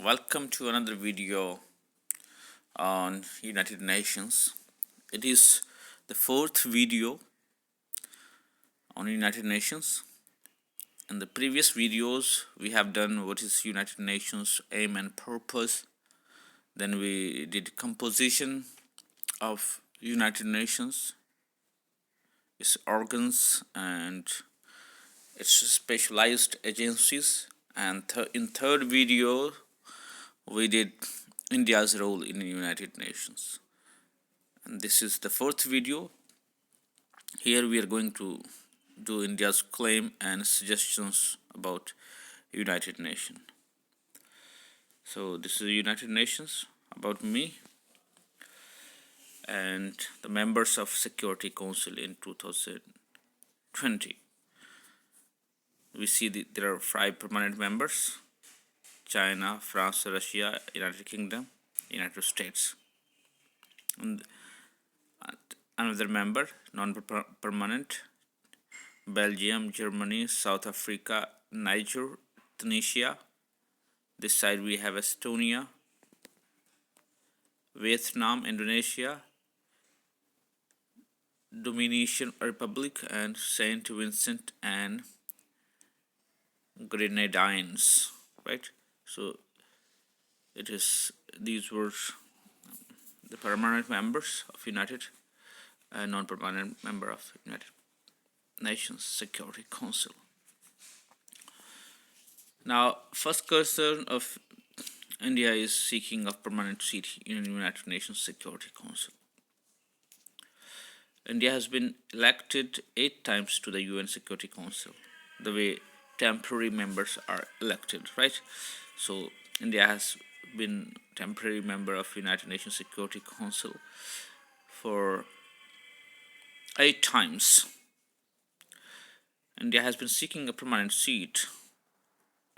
Welcome to another video on United Nations. It is the fourth video on United Nations. In the previous videos, we have done what is United Nations aim and purpose. Then we did composition of United Nations, its organs and its specialized agencies. And in third video, we did India's role in the United Nations. And this is the fourth video. Here we are going to do India's claim and suggestions about United Nations. So this is the United Nations, about me and the members of Security Council in 2020. We see there are 5 permanent members: China, France, Russia, United Kingdom, United States. And another member, non-permanent: Belgium, Germany, South Africa, Niger, Tunisia. This side we have Estonia, Vietnam, Indonesia, Dominican Republic, and Saint Vincent and Grenadines. Right? So these were the permanent members of United and non-permanent member of United Nations Security Council. Now, first concern of India is seeking a permanent seat in the United Nations Security Council. India has been elected 8 times to the UN Security Council, the way temporary members are elected, right? So India has been temporary member of United Nations Security Council for 8 times. India has been seeking a permanent seat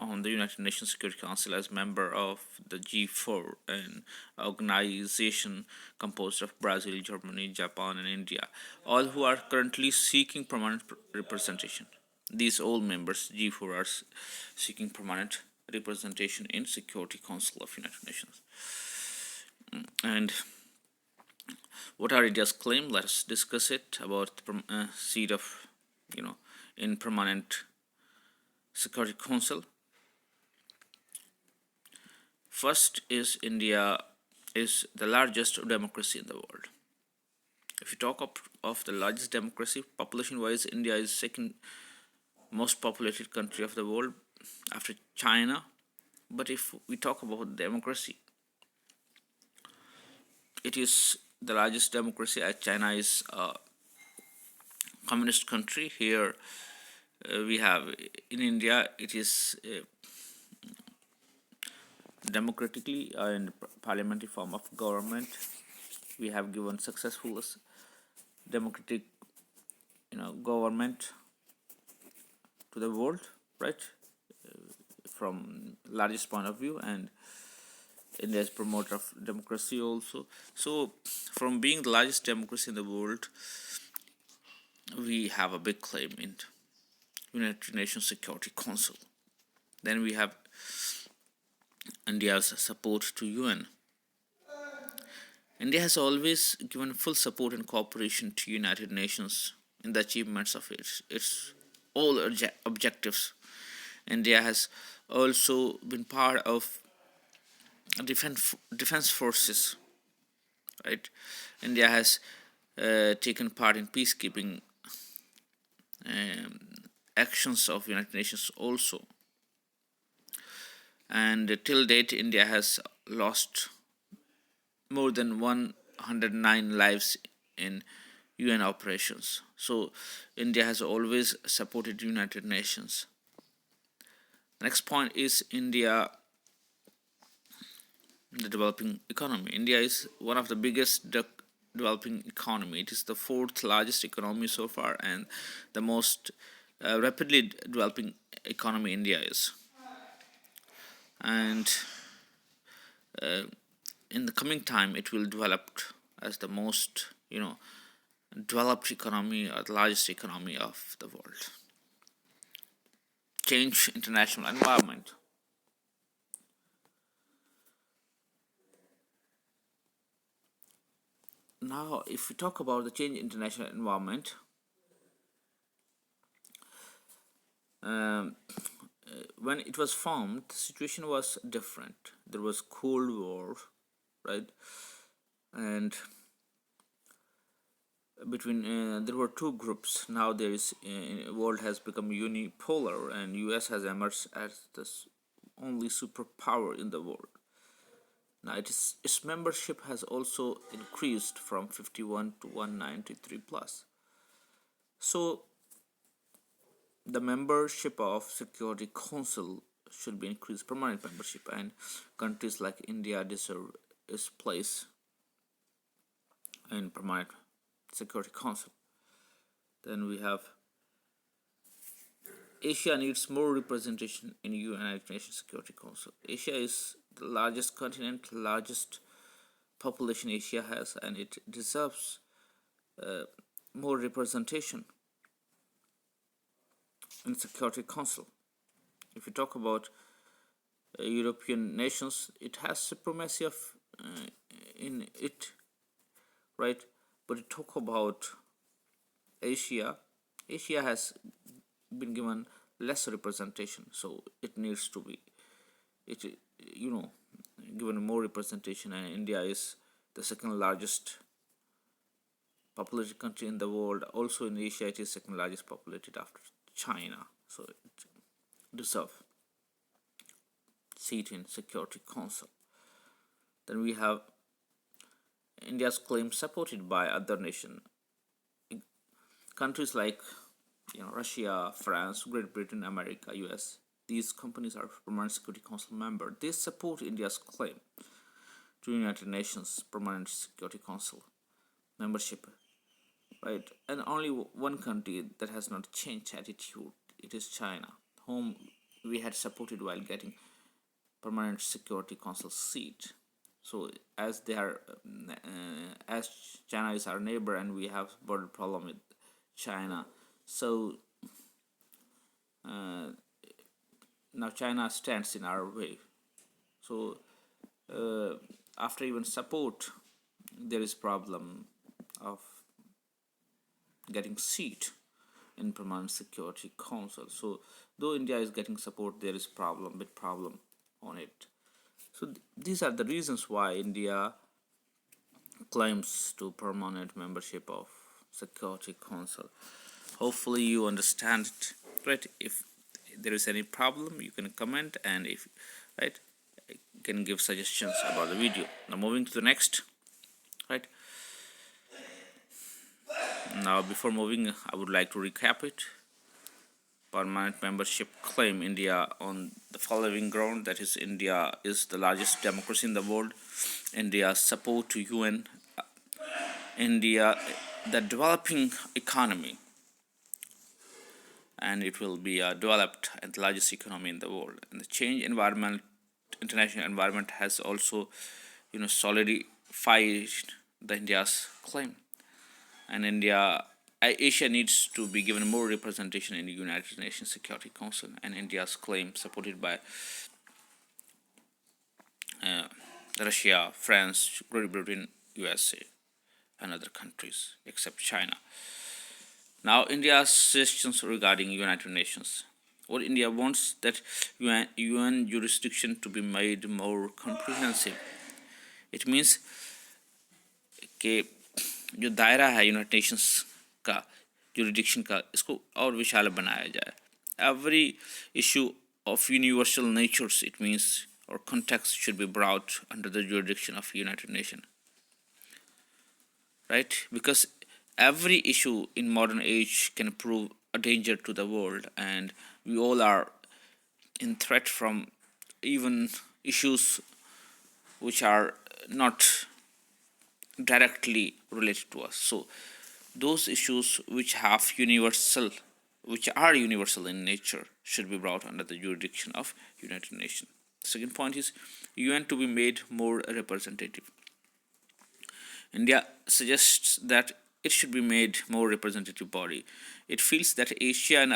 on the United Nations Security Council as member of the G4, an organization composed of Brazil, Germany, Japan, and India, all who are currently seeking permanent representation. These all members, G4, are seeking permanent representation in Security Council of United Nations. And what are India's claim? Let us discuss it about the seat of, in permanent Security Council. First is India is the largest democracy in the world. If you talk of the largest democracy, population-wise, India is second most populated country of the world after China. But if we talk about democracy, it is the largest democracy, as China is a communist country. Here we have in India, it is democratically and parliamentary form of government. We have given successful democratic government to the world, right? From largest point of view, and India is promoter of democracy also. So from being the largest democracy in the world, we have a big claim in United Nations Security Council. Then we have India's support to UN. India has always given full support and cooperation to United Nations in the achievements of its all objectives. India has also been part of defense forces, right? India has taken part in peacekeeping actions of United Nations also. And till date, India has lost more than 109 lives in UN operations. So India has always supported United Nations. The next point is India, the developing economy. India is one of the biggest developing economy. It is the 4th largest economy so far, and the most rapidly developing economy India is. And in the coming time, it will develop as the most developed economy or the largest economy of the world. Change international environment. now if we talk about the change in international environment, um, when it was formed, the situation was different. There was Cold War, right? And between there were two groups. Now there is world has become unipolar, and US has emerged as the only superpower in the world. Now its membership has also increased from 51 to 193 plus. So the membership of Security Council should be increased, permanent membership, and countries like India deserve its place in permanent Security Council. Then we have Asia needs more representation in United Nations Security Council. Asia is the largest continent, largest population Asia has, and it deserves more representation in Security Council. If you talk about European nations, it has supremacy of in it, right? But you talk about Asia, Asia has been given less representation, so it needs to be given more representation. And India is the second largest populated country in the world. Also in Asia, it is second largest populated after China, so it deserves seat in Security Council. Then we have India's claim supported by other nations, countries like Russia, France, Great Britain, America, US. These companies are permanent Security Council member. They support India's claim to United Nations Permanent Security Council membership, right? And only one country that has not changed attitude, it is China, whom we had supported while getting permanent Security Council seat. So as they are, as China is our neighbor and we have border problem with China, so now China stands in our way. So after even support, there is problem of getting seat in permanent Security Council. So though India is getting support, there is big problem on it. So these are the reasons why India claims to permanent membership of Security Council. Hopefully you understand it, right? If there is any problem, you can comment, and if right, you can give suggestions about the video. Now moving to the next, right? Now before moving, I would like to recap it. Permanent membership claim India on the following ground, that is, India is the largest democracy in the world. India's support to UN, India, the developing economy, and it will be developed and the largest economy in the world. And the change environment, international environment has also, solidified the India's claim. And Asia needs to be given more representation in the United Nations Security Council, and India's claim supported by Russia, France, Great Britain, USA, and other countries except China. Now India's suggestions regarding United Nations. What India wants that UN jurisdiction to be made more comprehensive. It means कि जो दायरा है United Nations का, jurisdiction का, इसको और विशाल बनाया जाए. Every issue of universal natures, it means, or context, should be brought under the jurisdiction of United Nations, right? Because every issue in modern age can prove a danger to the world, and we all are in threat from even issues which are not directly related to us. So those issues which are universal in nature should be brought under the jurisdiction of United Nations. The second point is UN to be made more representative. India suggests that it should be made more representative body. It feels that Asia and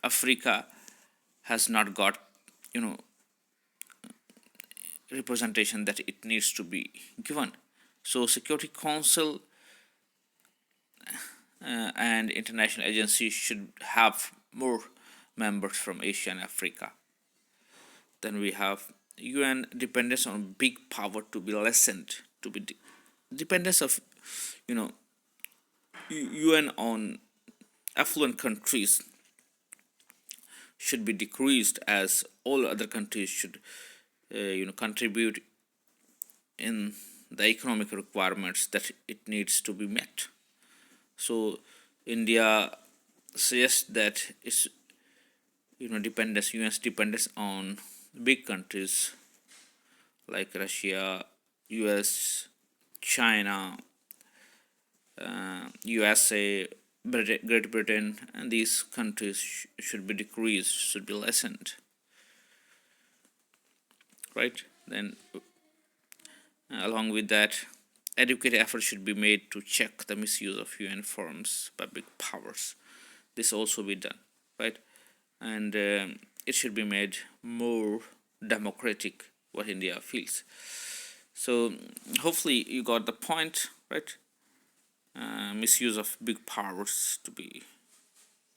Africa has not got representation that it needs to be given. So Security Council and international agencies should have more members from Asia and Africa. Then we have UN dependence on big power to be lessened, to be dependence of UN on affluent countries should be decreased, as all other countries should contribute in the economic requirements that it needs to be met. So India suggests that its dependence, UN's dependence on big countries like Russia, US, China, USA, Great Britain, and these countries should be decreased, should be lessened, right? Then along with that, adequate effort should be made to check the misuse of UN forms by big powers. This also be done, right? And it should be made more democratic, what India feels. So hopefully you got the point, right? Misuse of big powers to be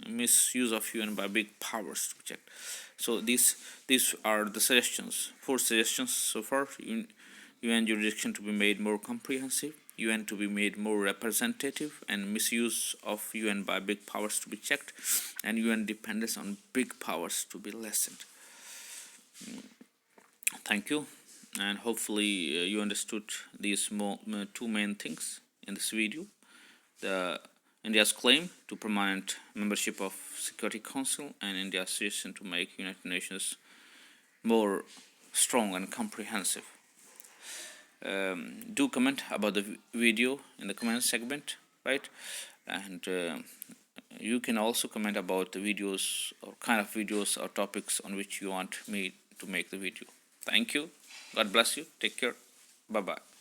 misuse of UN by big powers to be checked. So these are the suggestions, 4 suggestions so far. UN jurisdiction to be made more comprehensive, UN to be made more representative, and misuse of UN by big powers to be checked, and UN dependence on big powers to be lessened. Thank you, and hopefully you understood these 2 main things in this video. India's claim to permanent membership of Security Council and India's suggestion to make United Nations more strong and comprehensive. Do comment about the video in the comment segment, right? And you can also comment about the videos or kind of videos or topics on which you want me to make the video. Thank you. God bless you. Take care. Bye-bye.